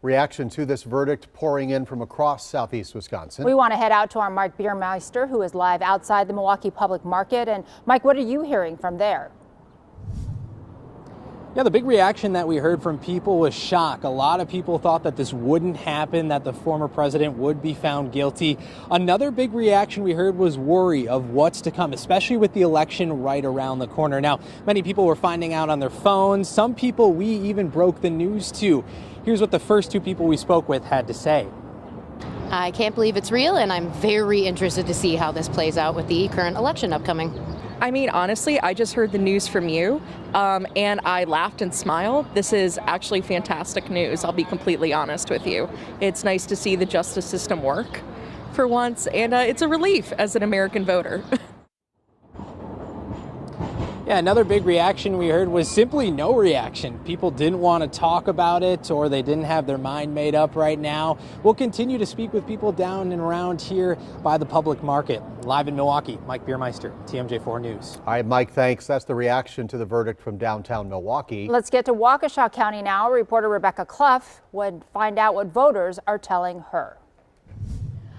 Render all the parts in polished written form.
Reaction to this verdict pouring in from across southeast Wisconsin. We want to head out to our Mike Biermeister, who is live outside the Milwaukee Public Market. And Mike, what are you hearing from there? Yeah, the big reaction that we heard from people was shock. A lot of people thought that this wouldn't happen, that the former president would be found guilty. Another big reaction we heard was worry of what's to come, especially with the election right around the corner. Now, many people were finding out on their phones. Some people we even broke the news to. Here's what the first two people we spoke with had to say. I can't believe it's real, and I'm very interested to see how this plays out with the current election upcoming. I mean, honestly, I just heard the news from you, and I laughed and smiled. This is actually fantastic news, I'll be completely honest with you. It's nice to see the justice system work for once, and it's a relief as an American voter. Yeah, another big reaction we heard was simply no reaction. People didn't want to talk about it, or they didn't have their mind made up right now. We'll continue to speak with people down and around here by the public market. Live in Milwaukee, Mike Biermeister, TMJ4 News. All right, Mike, thanks. That's the reaction to the verdict from downtown Milwaukee. Let's get to Waukesha County now. Reporter Rebecca Clough would find out what voters are telling her.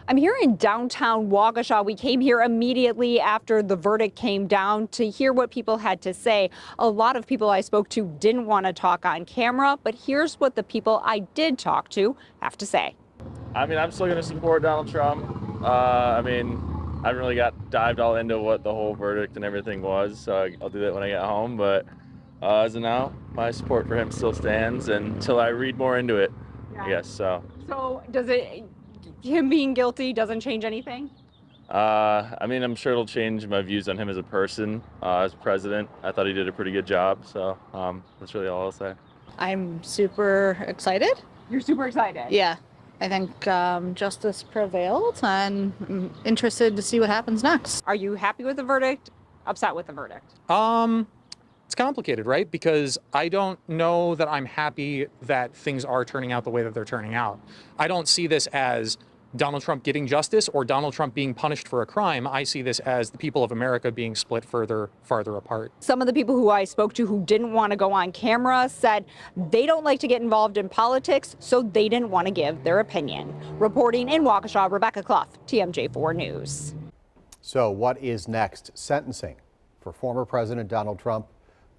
I'm here in downtown Waukesha. We came here immediately after the verdict came down to hear what people had to say. A lot of people I spoke to didn't want to talk on camera, but here's what the people I did talk to have to say. I mean, I'm still going to support Donald Trump. I haven't really got dived all into what the whole verdict and everything was, so I'll do that when I get home. But as of now, my support for him still stands until I read more into it, I guess. So does him being guilty doesn't change anything? I'm sure it'll change my views on him as a person, as president. I thought he did a pretty good job, so that's really all I'll say. I'm super excited. You're super excited? Yeah, I think justice prevailed, and I'm interested to see what happens next. Are you happy with the verdict? Upset with the verdict? It's complicated, right? Because I don't know that I'm happy that things are turning out the way that they're turning out. I don't see this as Donald Trump getting justice or Donald Trump being punished for a crime. I see this as the people of America being split farther apart. Some of the people who I spoke to who didn't want to go on camera said they don't like to get involved in politics, so they didn't want to give their opinion. Reporting in Waukesha, Rebecca Clough, TMJ4 News. So what is next? Sentencing for former President Donald Trump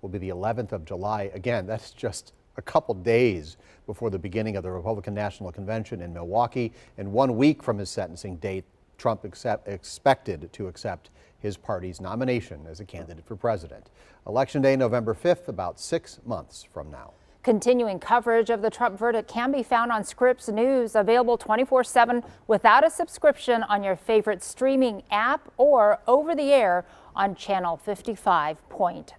will be the 11th of July. Again, that's just a couple days before the beginning of the Republican National Convention in Milwaukee, and 1 week from his sentencing date, Trump expected to accept his party's nomination as a candidate for president. Election Day, November 5th, about 6 months from now. Continuing coverage of the Trump verdict can be found on Scripps News, available 24/7 without a subscription on your favorite streaming app or over the air on channel 55.6.